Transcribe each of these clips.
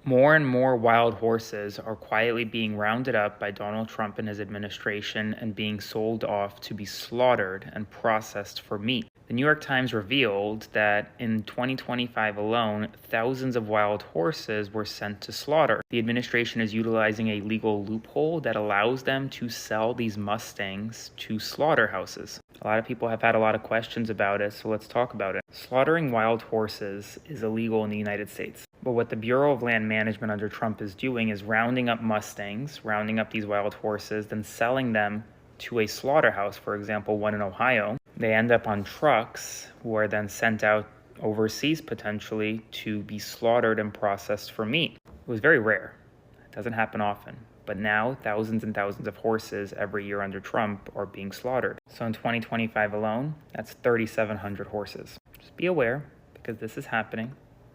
More and more wild horses are quietly being rounded up by Donald Trump and his administration and being sold off to be slaughtered and processed for meat. The New York Times revealed that in 2025 alone, thousands of wild horses were sent to slaughter. The administration is utilizing a legal loophole that allows them to sell these Mustangs to slaughterhouses. A lot of people have had a lot of questions about it, so let's talk about it. Slaughtering wild horses is illegal in the United States. But what the Bureau of Land Management under Trump is doing is rounding up Mustangs, rounding up these wild horses, then selling them to a slaughterhouse, for example, one in Ohio. They end up on trucks who are then sent out overseas potentially to be slaughtered and processed for meat. It was very rare. It doesn't happen often. But now thousands and thousands of horses every year under Trump are being slaughtered. So in 2025 alone, that's 3,700 horses. Just be aware, because this is happening.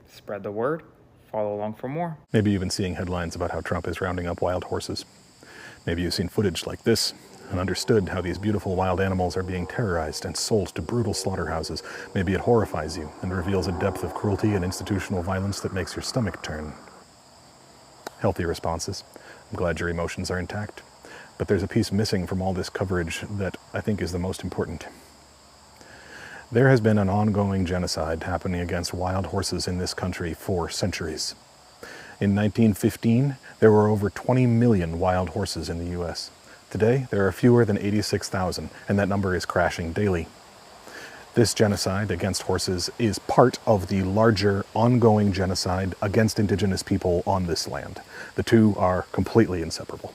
Spread the word. Follow along for more. Maybe you've been seeing headlines about how Trump is rounding up wild horses. Maybe you've seen footage like this and understood how these beautiful wild animals are being terrorized and sold to brutal slaughterhouses. Maybe it horrifies you and reveals a depth of cruelty and institutional violence that makes your stomach turn. Healthy responses. I'm glad your emotions are intact. But there's a piece missing from all this coverage that I think is the most important. There has been an ongoing genocide happening against wild horses in this country for centuries. In 1915, there were over 20 million wild horses in the US. Today, there are fewer than 86,000, and that number is crashing daily. This genocide against horses is part of the larger ongoing genocide against indigenous people on this land. The two are completely inseparable.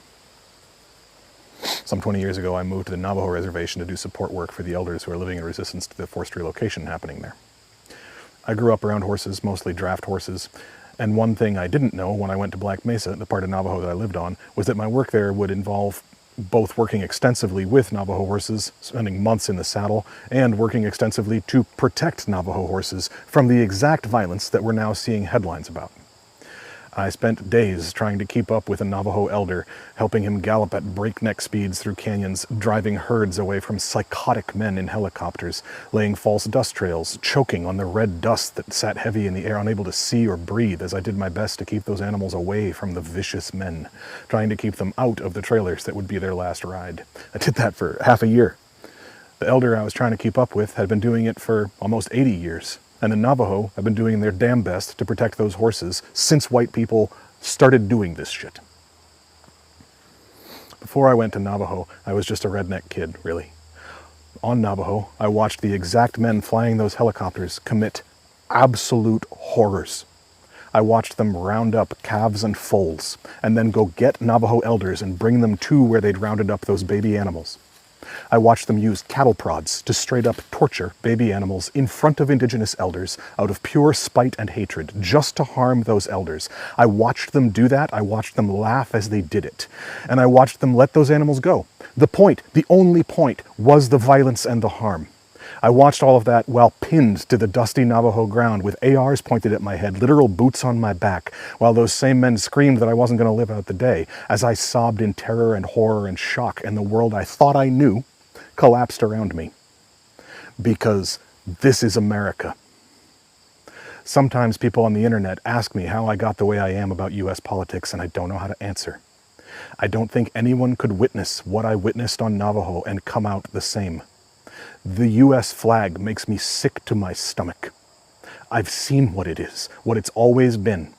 Some 20 years ago, I moved to the Navajo Reservation to do support work for the elders who are living in resistance to the forced relocation happening there. I grew up around horses, mostly draft horses, and one thing I didn't know when I went to Black Mesa, the part of Navajo that I lived on, was that my work there would involve both working extensively with Navajo horses, spending months in the saddle, and working extensively to protect Navajo horses from the exact violence that we're now seeing headlines about. I spent days trying to keep up with a Navajo elder, helping him gallop at breakneck speeds through canyons, driving herds away from psychotic men in helicopters, laying false dust trails, choking on the red dust that sat heavy in the air, unable to see or breathe as I did my best to keep those animals away from the vicious men, trying to keep them out of the trailers that would be their last ride. I did that for half a year. The elder I was trying to keep up with had been doing it for almost 80 years. And the Navajo have been doing their damn best to protect those horses since white people started doing this shit. Before I went to Navajo, I was just a redneck kid, really. On Navajo, I watched the exact men flying those helicopters commit absolute horrors. I watched them round up calves and foals, and then go get Navajo elders and bring them to where they'd rounded up those baby animals. I watched them use cattle prods to straight up torture baby animals in front of indigenous elders out of pure spite and hatred, just to harm those elders. I watched them do that. I watched them laugh as they did it. And I watched them let those animals go. The point, the only point, was the violence and the harm. I watched all of that while pinned to the dusty Navajo ground with ARs pointed at my head, literal boots on my back, while those same men screamed that I wasn't going to live out the day, as I sobbed in terror and horror and shock, and the world I thought I knew collapsed around me. Because this is America. Sometimes people on the internet ask me how I got the way I am about US politics, and I don't know how to answer. I don't think anyone could witness what I witnessed on Navajo and come out the same. The US flag makes me sick to my stomach. I've seen what it is, what it's always been.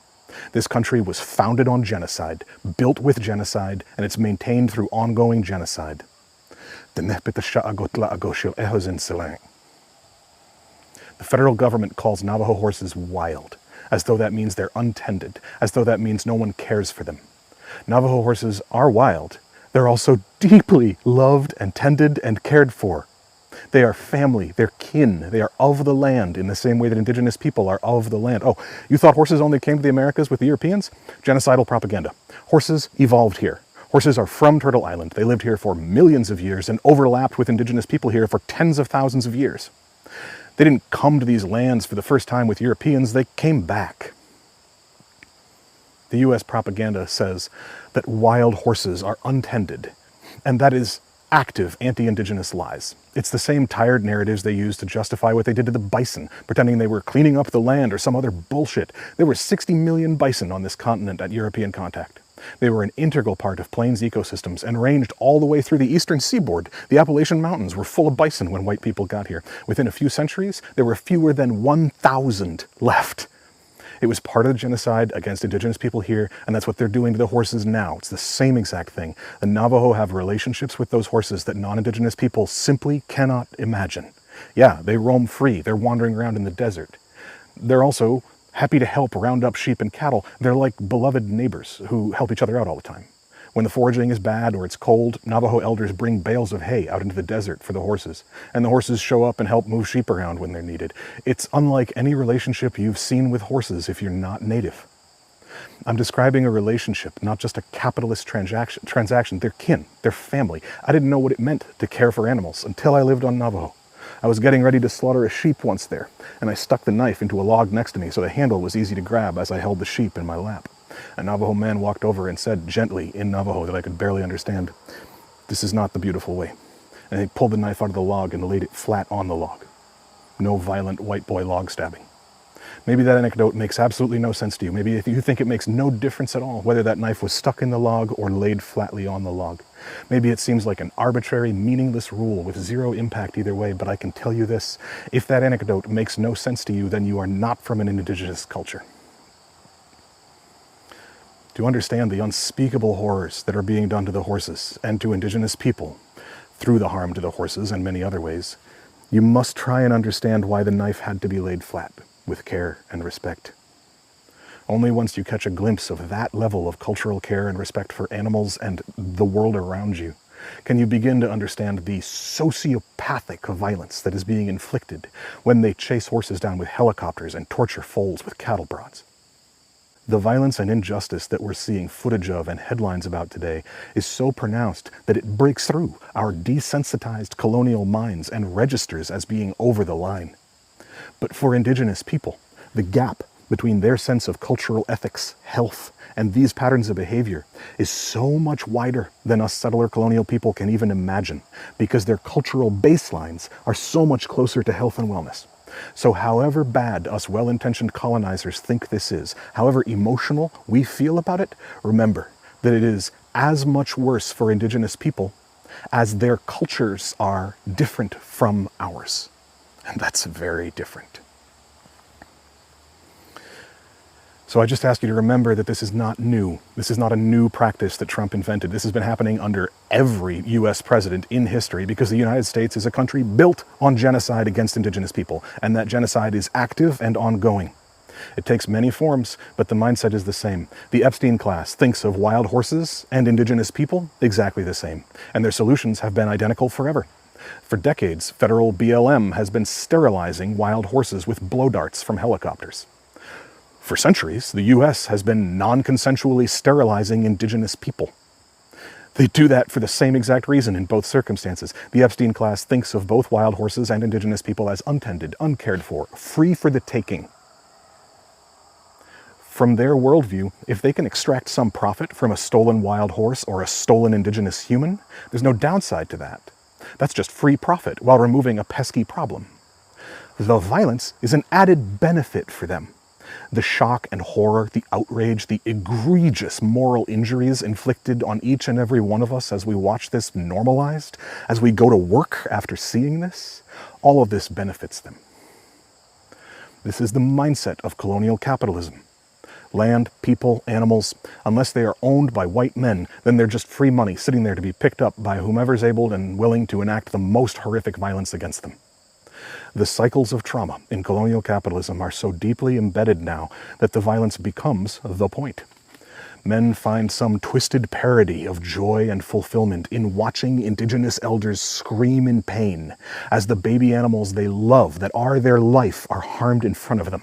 This country was founded on genocide, built with genocide, and it's maintained through ongoing genocide. The federal government calls Navajo horses wild, as though that means they're untended, as though that means no one cares for them. Navajo horses are wild. They're also deeply loved and tended and cared for. They are family, they're kin, they are of the land in the same way that indigenous people are of the land. Oh, you thought horses only came to the Americas with the Europeans? Genocidal propaganda. Horses evolved here. Horses are from Turtle Island. They lived here for millions of years and overlapped with indigenous people here for tens of thousands of years. They didn't come to these lands for the first time with Europeans, they came back. The US propaganda says that wild horses are untended, and that is active anti-indigenous lies. It's the same tired narratives they used to justify what they did to the bison, pretending they were cleaning up the land or some other bullshit. There were 60 million bison on this continent at European contact. They were an integral part of plains ecosystems and ranged all the way through the eastern seaboard. The Appalachian Mountains were full of bison when white people got here. Within a few centuries, there were fewer than 1,000 left. It was part of the genocide against indigenous people here, and that's what they're doing to the horses now. It's the same exact thing. The Navajo have relationships with those horses that non-indigenous people simply cannot imagine. Yeah, they roam free. They're wandering around in the desert. They're also happy to help round up sheep and cattle. They're like beloved neighbors who help each other out all the time. When the foraging is bad or it's cold, Navajo elders bring bales of hay out into the desert for the horses, and the horses show up and help move sheep around when they're needed. It's unlike any relationship you've seen with horses if you're not native. I'm describing a relationship, not just a capitalist transaction. They're kin, they're family. I didn't know what it meant to care for animals until I lived on Navajo. I was getting ready to slaughter a sheep once there, and I stuck the knife into a log next to me so the handle was easy to grab as I held the sheep in my lap. A Navajo man walked over and said gently in Navajo that I could barely understand, "This is not the beautiful way." And he pulled the knife out of the log and laid it flat on the log. No violent white boy log stabbing. Maybe that anecdote makes absolutely no sense to you. Maybe if you think it makes no difference at all whether that knife was stuck in the log or laid flatly on the log. Maybe it seems like an arbitrary, meaningless rule with zero impact either way, but I can tell you this: if that anecdote makes no sense to you, then you are not from an indigenous culture. To understand the unspeakable horrors that are being done to the horses and to indigenous people through the harm to the horses and many other ways, you must try and understand why the knife had to be laid flat with care and respect. Only once you catch a glimpse of that level of cultural care and respect for animals and the world around you can you begin to understand the sociopathic violence that is being inflicted when they chase horses down with helicopters and torture foals with cattle prods. The violence and injustice that we're seeing footage of and headlines about today is so pronounced that it breaks through our desensitized colonial minds and registers as being over the line. But for indigenous people, the gap between their sense of cultural ethics, health, and these patterns of behavior is so much wider than us settler colonial people can even imagine, because their cultural baselines are so much closer to health and wellness. So however bad us well-intentioned colonizers think this is, however emotional we feel about it, remember that it is as much worse for indigenous people as their cultures are different from ours. And that's very different. So I just ask you to remember that this is not new. This is not a new practice that Trump invented. This has been happening under every US president in history, because the United States is a country built on genocide against indigenous people, and that genocide is active and ongoing. It takes many forms, but the mindset is the same. The Epstein class thinks of wild horses and indigenous people exactly the same, and their solutions have been identical forever. For decades, federal BLM has been sterilizing wild horses with blow darts from helicopters. For centuries, the US has been non-consensually sterilizing indigenous people. They do that for the same exact reason in both circumstances. The Epstein class thinks of both wild horses and indigenous people as untended, uncared for, free for the taking. From their worldview, if they can extract some profit from a stolen wild horse or a stolen indigenous human, there's no downside to that. That's just free profit while removing a pesky problem. The violence is an added benefit for them. The shock and horror, the outrage, the egregious moral injuries inflicted on each and every one of us as we watch this normalized, as we go to work after seeing this, all of this benefits them. This is the mindset of colonial capitalism. Land, people, animals, unless they are owned by white men, then they're just free money sitting there to be picked up by whomever's able and willing to enact the most horrific violence against them. The cycles of trauma in colonial capitalism are so deeply embedded now that the violence becomes the point. Men find some twisted parody of joy and fulfillment in watching indigenous elders scream in pain as the baby animals they love, that are their life, are harmed in front of them.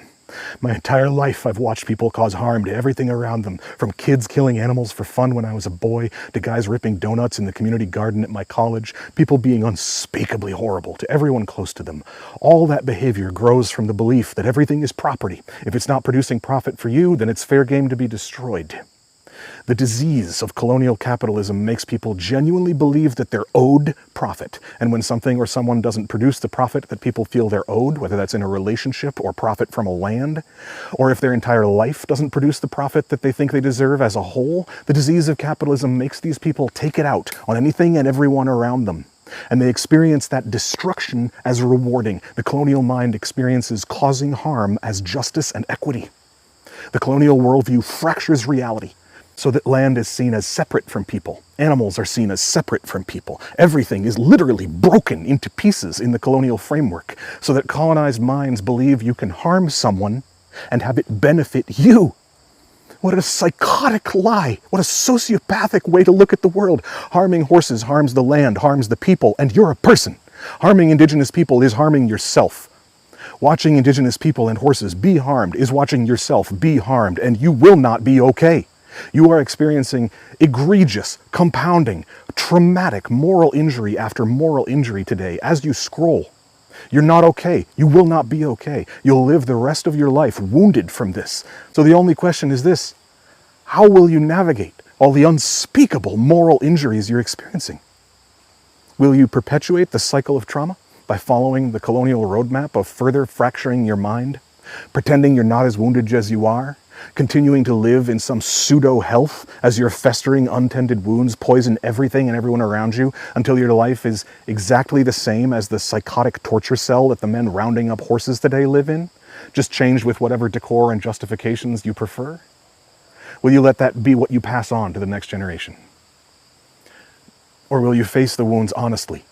My entire life I've watched people cause harm to everything around them, from kids killing animals for fun when I was a boy, to guys ripping donuts in the community garden at my college, people being unspeakably horrible to everyone close to them. All that behavior grows from the belief that everything is property. If it's not producing profit for you, then it's fair game to be destroyed. The disease of colonial capitalism makes people genuinely believe that they're owed profit. And when something or someone doesn't produce the profit that people feel they're owed, whether that's in a relationship or profit from a land, or if their entire life doesn't produce the profit that they think they deserve as a whole, the disease of capitalism makes these people take it out on anything and everyone around them. And they experience that destruction as rewarding. The colonial mind experiences causing harm as justice and equity. The colonial worldview fractures reality so that land is seen as separate from people. Animals are seen as separate from people. Everything is literally broken into pieces in the colonial framework so that colonized minds believe you can harm someone and have it benefit you. What a psychotic lie. What a sociopathic way to look at the world. Harming horses harms the land, harms the people, and you're a person. Harming indigenous people is harming yourself. Watching indigenous people and horses be harmed is watching yourself be harmed, and you will not be okay. You are experiencing egregious, compounding, traumatic moral injury after moral injury today as you scroll. You're not okay. You will not be okay. You'll live the rest of your life wounded from this. So the only question is this: how will you navigate all the unspeakable moral injuries you're experiencing? Will you perpetuate the cycle of trauma by following the colonial roadmap of further fracturing your mind, pretending you're not as wounded as you are, continuing to live in some pseudo-health as your festering, untended wounds poison everything and everyone around you until your life is exactly the same as the psychotic torture cell that the men rounding up horses today live in, just changed with whatever decor and justifications you prefer? Will you let that be what you pass on to the next generation? Or will you face the wounds honestly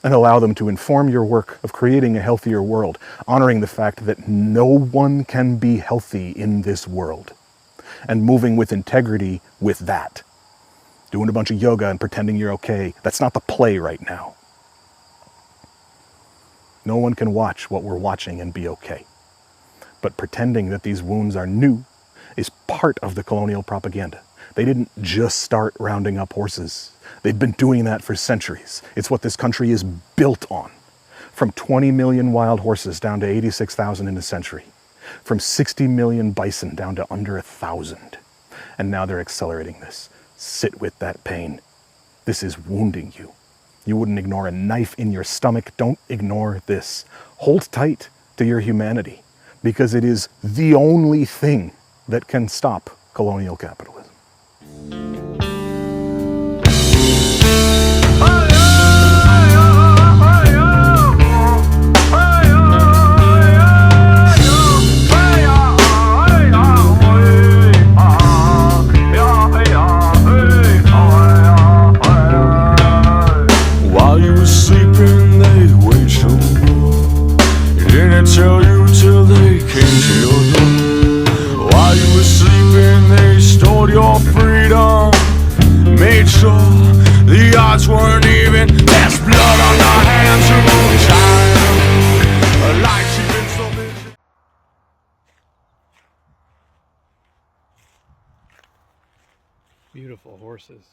and allow them to inform your work of creating a healthier world, honoring the fact that no one can be healthy in this world, and moving with integrity with that? Doing a bunch of yoga and pretending you're okay, that's not the play right now. No one can watch what we're watching and be okay. But pretending that these wounds are new is part of the colonial propaganda. They didn't just start rounding up horses. They've been doing that for centuries. It's what this country is built on. From 20 million wild horses down to 86,000 in a century. From 60 million bison down to under 1,000. And now they're accelerating this. Sit with that pain. This is wounding you. You wouldn't ignore a knife in your stomach. Don't ignore this. Hold tight to your humanity, because it is the only thing that can stop colonial capitalism. Tell you till they came to your door. While you were sleeping, they stole your freedom. Made sure the odds weren't even. There's blood on our hands, your own child. Like she's been so busy. Beautiful horses.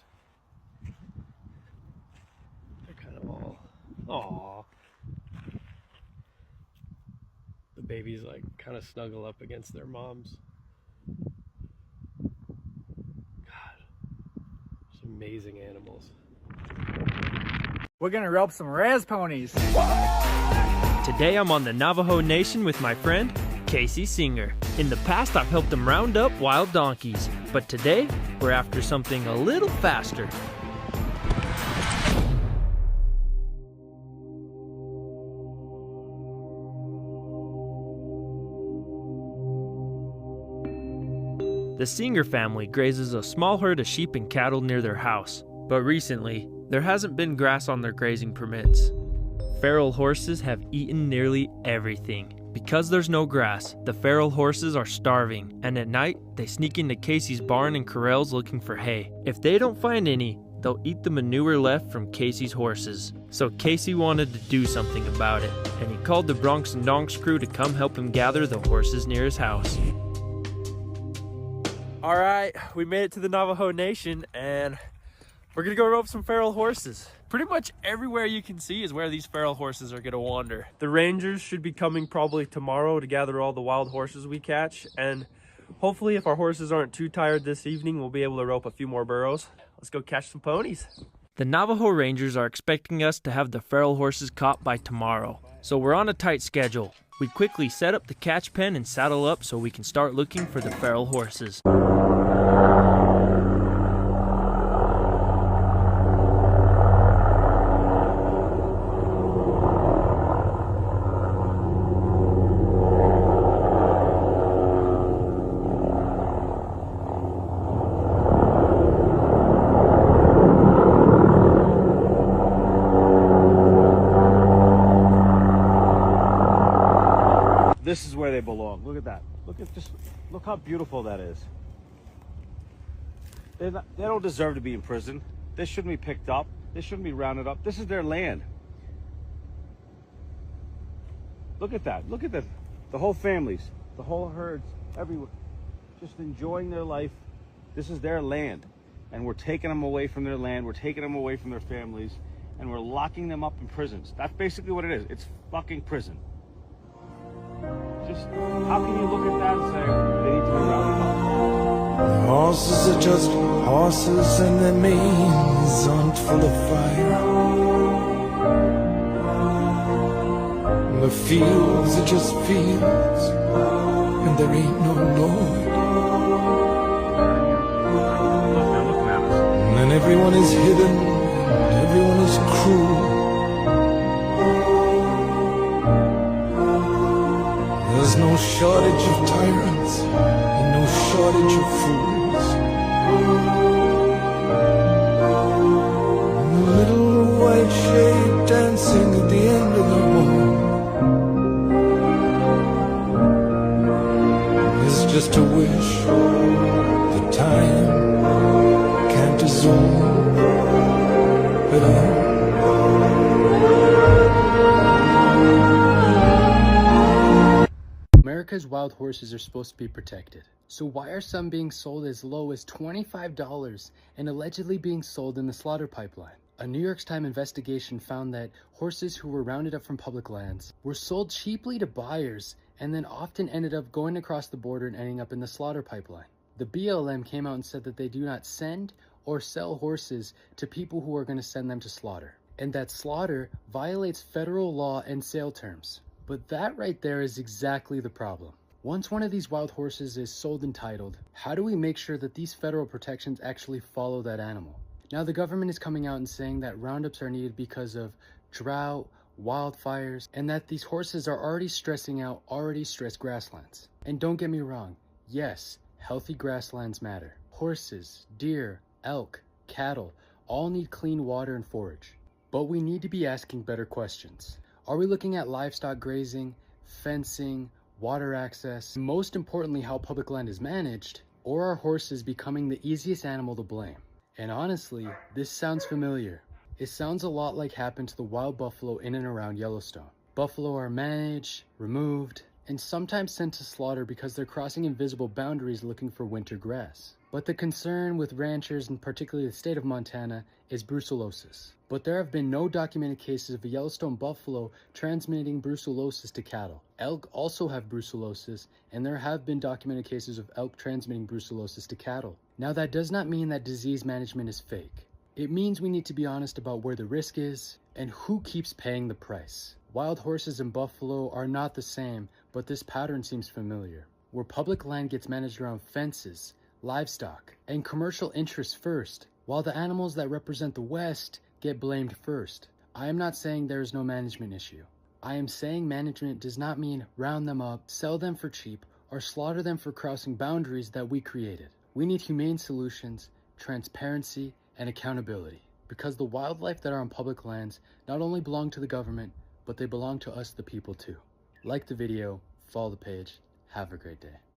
They're kind of all. Aww. The babies like kind of snuggle up against their moms. God, some amazing animals. We're gonna rope some res ponies. Today I'm on the Navajo Nation with my friend, Casey Singer. In the past I've helped them round up wild donkeys, but today we're after something a little faster. The Singer family grazes a small herd of sheep and cattle near their house, but recently, there hasn't been grass on their grazing permits. Feral horses have eaten nearly everything. Because there's no grass, the feral horses are starving, and at night, they sneak into Casey's barn and corrals looking for hay. If they don't find any, they'll eat the manure left from Casey's horses. So Casey wanted to do something about it, and he called the Bronx and Donks crew to come help him gather the horses near his house. All right, we made it to the Navajo Nation, and we're gonna go rope some feral horses. Pretty much everywhere you can see is where these feral horses are gonna wander. The rangers should be coming probably tomorrow to gather all the wild horses we catch, and Hopefully, if our horses aren't too tired this evening, we'll be able to rope a few more burros. Let's go catch some ponies. The Navajo Rangers are expecting us to have the feral horses caught by tomorrow, so we're on a tight schedule. We quickly set up the catch pen and saddle up so we can start looking for the feral horses. This is where they belong. Look at that. Look how beautiful that is. They don't deserve to be in prison. They shouldn't be picked up. They shouldn't be rounded up. This is their land. Look at that. Look at the whole families, the whole herds, everywhere, just enjoying their life. This is their land, and we're taking them away from their land. We're taking them away from their families, and we're locking them up in prisons. That's basically what it is. It's fucking prison. Just how can you look at that and say they need to be rounded up? The horses are just horses and their manes aren't full of fire. The fields are just fields and there ain't no Lord. They're looking at us. And everyone is hidden and everyone is cruel. There's no shortage of tyrants and no shortage of fools. And the little white shade dancing at the end of the hall is just a wish that time can't dissolve at all. America's wild horses are supposed to be protected. So why are some being sold as low as $25 and allegedly being sold in the slaughter pipeline? A New York Times investigation found that horses who were rounded up from public lands were sold cheaply to buyers and then often ended up going across the border and ending up in the slaughter pipeline. The BLM came out and said that they do not send or sell horses to people who are going to send them to slaughter, and that slaughter violates federal law and sale terms. But that right there is exactly the problem. Once one of these wild horses is sold and titled, how do we make sure that these federal protections actually follow that animal? Now the government is coming out and saying that roundups are needed because of drought, wildfires, and that these horses are already stressing out already stressed grasslands. And don't get me wrong, yes, healthy grasslands matter. Horses, deer, elk, cattle all need clean water and forage. But we need to be asking better questions. Are we looking at livestock grazing, fencing, water access, and most importantly how public land is managed, or are horses becoming the easiest animal to blame? And honestly, this sounds familiar. It sounds a lot like happened to the wild buffalo in and around Yellowstone. Buffalo are managed, removed, and sometimes sent to slaughter because they're crossing invisible boundaries looking for winter grass. But the concern with ranchers, and particularly the state of Montana, is brucellosis. But there have been no documented cases of a Yellowstone buffalo transmitting brucellosis to cattle. Elk also have brucellosis, and there have been documented cases of elk transmitting brucellosis to cattle. Now that does not mean that disease management is fake. It means we need to be honest about where the risk is and who keeps paying the price. Wild horses and buffalo are not the same, but this pattern seems familiar, where public land gets managed around fences, livestock, and commercial interests first, while the animals that represent the West get blamed first. I am not saying there is no management issue. I am saying management does not mean round them up, sell them for cheap, or slaughter them for crossing boundaries that we created. We need humane solutions, transparency, and accountability, because the wildlife that are on public lands not only belong to the government, but they belong to us, the people, too. Like the video, follow the page, have a great day.